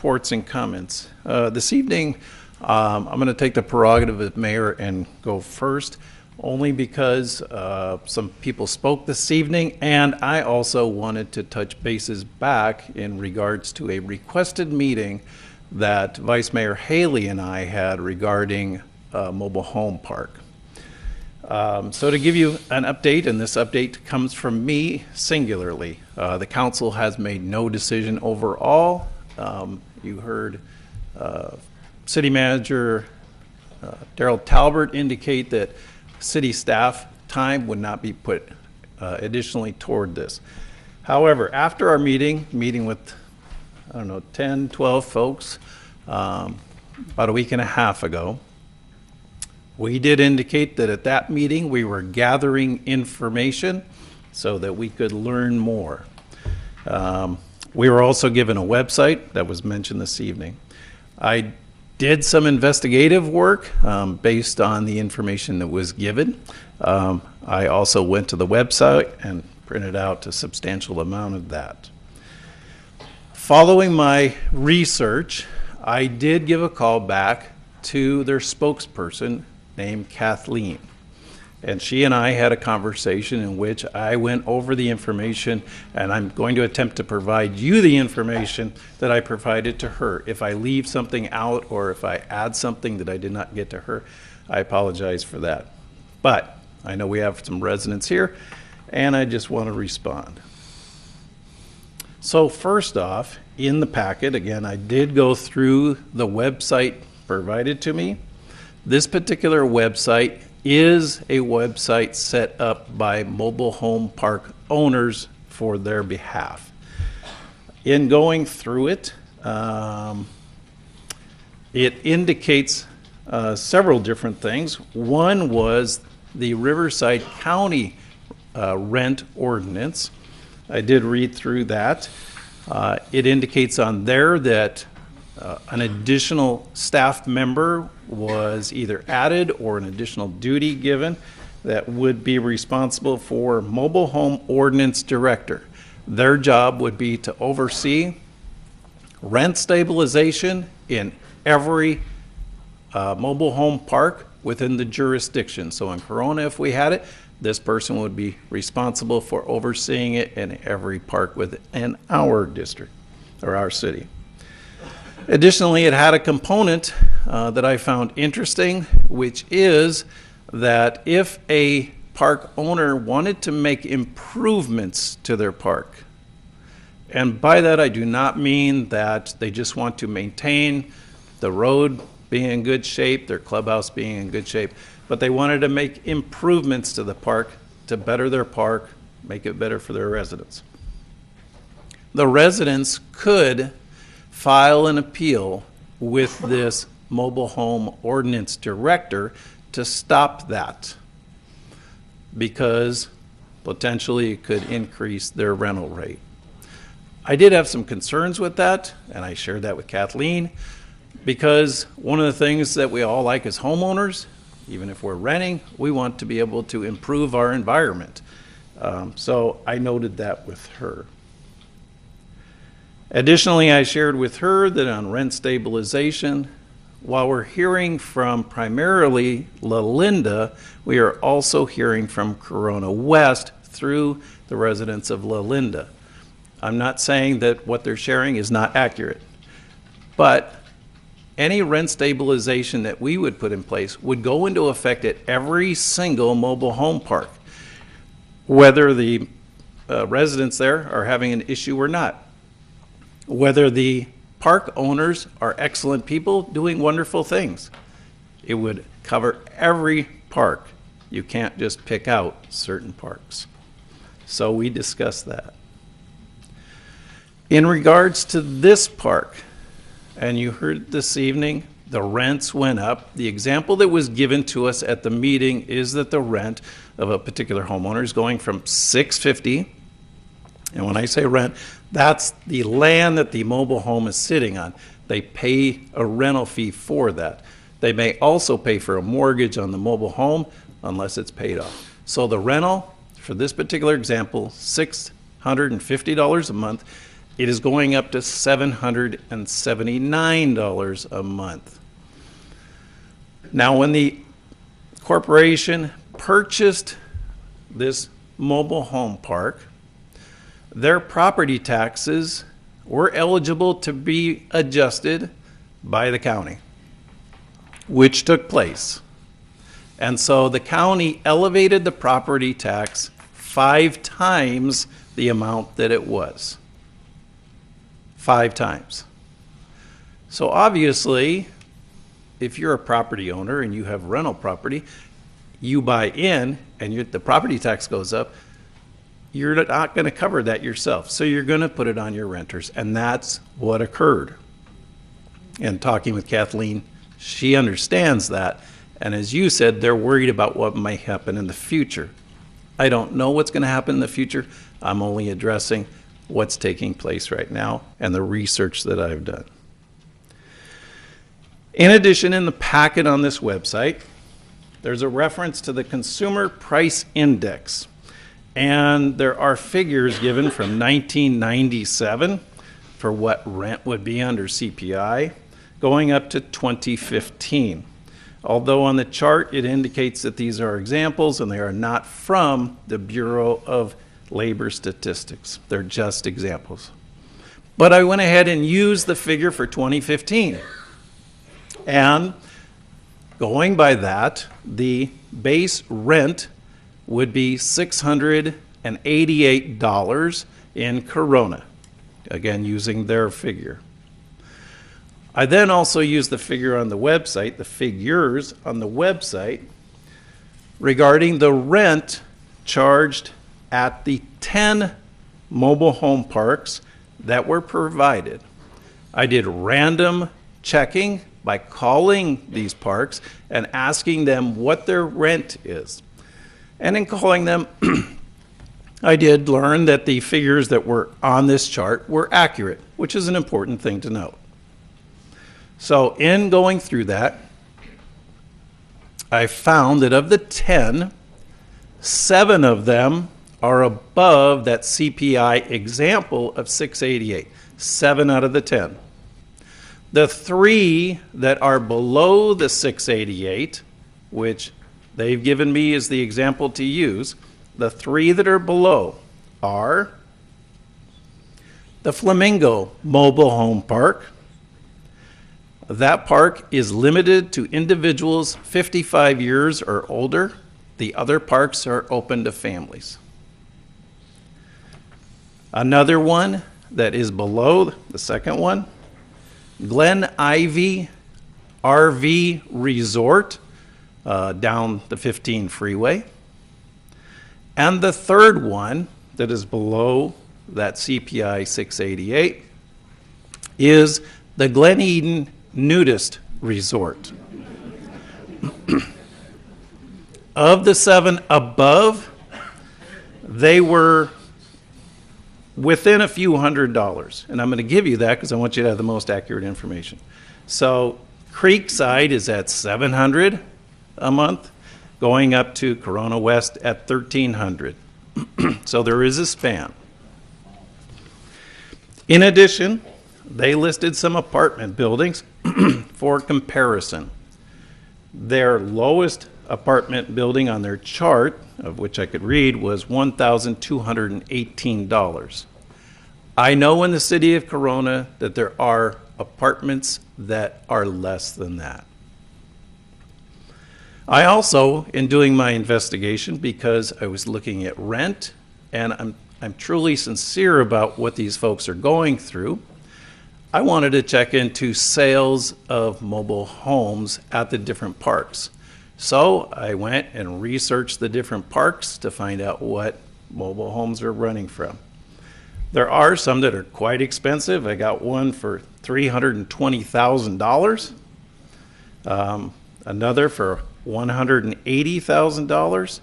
reports and comments. This evening, I'm going to take the prerogative of mayor and go first, only because some people spoke this evening, and I also wanted to touch bases back in regards to a requested meeting that Vice Mayor Haley and I had regarding mobile home park. So to give you an update, and this update comes from me singularly, the council has made no decision overall. You heard City Manager Daryl Talbert indicate that city staff time would not be put additionally toward this. However, after our meeting with, 10, 12 folks about a week and a half ago, we did indicate that at that meeting we were gathering information so that we could learn more. We were also given a website that was mentioned this evening. I did some investigative work based on the information that was given. I also went to the website and printed out a substantial amount of that. Following my research, I did give a call back to their spokesperson named Kathleen. And she and I had a conversation in which I went over the information, and I'm going to attempt to provide you the information that I provided to her. If I leave something out or if I add something that I did not get to her, I apologize for that. But I know we have some residents here, and I just want to respond. So first off, in the packet, again, I did go through the website provided to me. This particular website is a website set up by mobile home park owners for their behalf. In going through it, it indicates several different things. One was the Riverside County rent ordinance. I did read through that. It indicates on there that an additional staff member was either added or an additional duty given that would be responsible for mobile home ordinance director. Their job would be to oversee rent stabilization in every mobile home park within the jurisdiction. So in Corona, if we had it, this person would be responsible for overseeing it in every park within our district or our city. Additionally, it had a component that I found interesting, which is that if a park owner wanted to make improvements to their park, and by that I do not mean that they just want to maintain the road being in good shape, their clubhouse being in good shape, but they wanted to make improvements to the park to better their park, make it better for their residents. The residents could file an appeal with this mobile home ordinance director to stop that, because potentially it could increase their rental rate. I did have some concerns with that, and I shared that with Kathleen, because one of the things that we all like as homeowners, even if we're renting, we want to be able to improve our environment. So I noted that with her. Additionally, I shared with her that on rent stabilization, while we're hearing from primarily La Linda, we are also hearing from Corona West through the residents of La Linda. I'm not saying that what they're sharing is not accurate, but any rent stabilization that we would put in place would go into effect at every single mobile home park, whether the residents there are having an issue or not. Whether the park owners are excellent people doing wonderful things. It would cover every park. You can't just pick out certain parks. So we discussed that. In regards to this park, and you heard this evening, the rents went up. The example that was given to us at the meeting is that the rent of a particular homeowner is going from $650, and when I say rent, that's the land that the mobile home is sitting on. They pay a rental fee for that. They may also pay for a mortgage on the mobile home unless it's paid off. So the rental, for this particular example, $650 a month, it is going up to $779 a month. Now, when the corporation purchased this mobile home park, their property taxes were eligible to be adjusted by the county, which took place. And so the county elevated the property tax 5 times the amount that it was. 5 times. So obviously, if you're a property owner and you have rental property, you buy in and the property tax goes up, you're not going to cover that yourself. So you're going to put it on your renters. And that's what occurred. And talking with Kathleen, she understands that. And as you said, they're worried about what might happen in the future. I don't know what's going to happen in the future. I'm only addressing what's taking place right now and the research that I've done. In addition, in the packet on this website, there's a reference to the Consumer Price Index. And there are figures given from 1997 for what rent would be under CPI, going up to 2015. Although on the chart it indicates that these are examples and they are not from the Bureau of Labor Statistics. They're just examples. But I went ahead and used the figure for 2015. And going by that, the base rent would be $688 in Corona. Again, using their figure. I then also used the figure on the website, the figures on the website, regarding the rent charged at the 10 mobile home parks that were provided. I did random checking by calling these parks and asking them what their rent is. And in calling them, I did learn that the figures that were on this chart were accurate, which is an important thing to note. So in going through that, I found that of the 10, 7 of them are above that CPI example of 688. 7 out of the 10. The 3 that are below the 688, which they've given me as the example to use, the 3 that are below are the Flamingo Mobile Home Park. That park is limited to individuals 55 years or older. The other parks are open to families. Another one that is below the second one, Glen Ivy RV Resort, down the 15 freeway. And the third one that is below that CPI 688 is the Glen Eden Nudist Resort. Of the 7 above, they were within a few $100s. And I'm going to give you that because I want you to have the most accurate information. So Creekside is at $700 a month, going up to Corona West at $1,300. So there is a span. In addition, they listed some apartment buildings for comparison. Their lowest apartment building on their chart, of which I could read, was $1,218. I know in the city of Corona that there are apartments that are less than that. I also, in doing my investigation, because I was looking at rent, and I'm truly sincere about what these folks are going through, I wanted to check into sales of mobile homes at the different parks. So I went and researched the different parks to find out what mobile homes are running from. There are some that are quite expensive. I got one for $320,000, another for $180,000.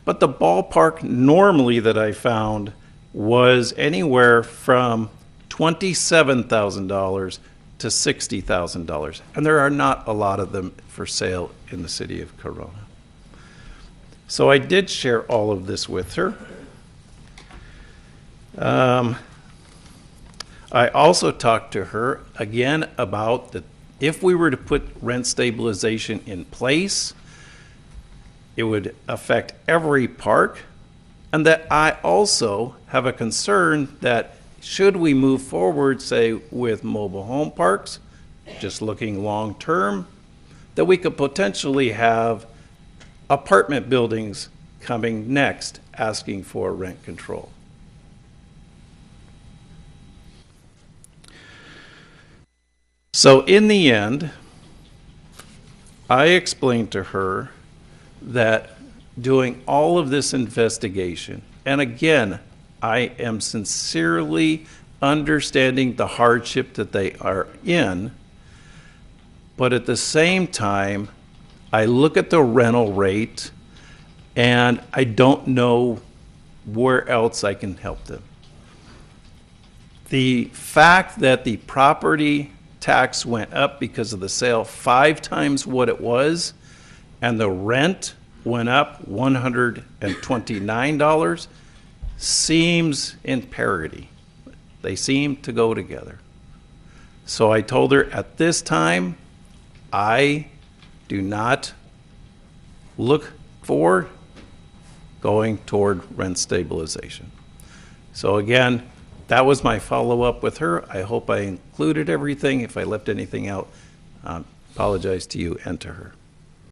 But the ballpark normally that I found was anywhere from $27,000 to $60,000. And there are not a lot of them for sale in the city of Corona. So I did share all of this with her. I also talked to her again about that if we were to put rent stabilization in place, it would affect every park, and that I also have a concern that should we move forward, say, with mobile home parks, just looking long term, that we could potentially have apartment buildings coming next asking for rent control. So in the end, I explained to her that doing all of this investigation, and again, I am sincerely understanding the hardship that they are in, but at the same time, I look at the rental rate and I don't know where else I can help them. The fact that the property tax went up because of the sale 5 times what it was, and the rent went up $129, seems in parity. They seem to go together. So I told her at this time, I do not look for going toward rent stabilization. So again, that was my follow-up with her. I hope I included everything. If I left anything out, apologize to you and to her.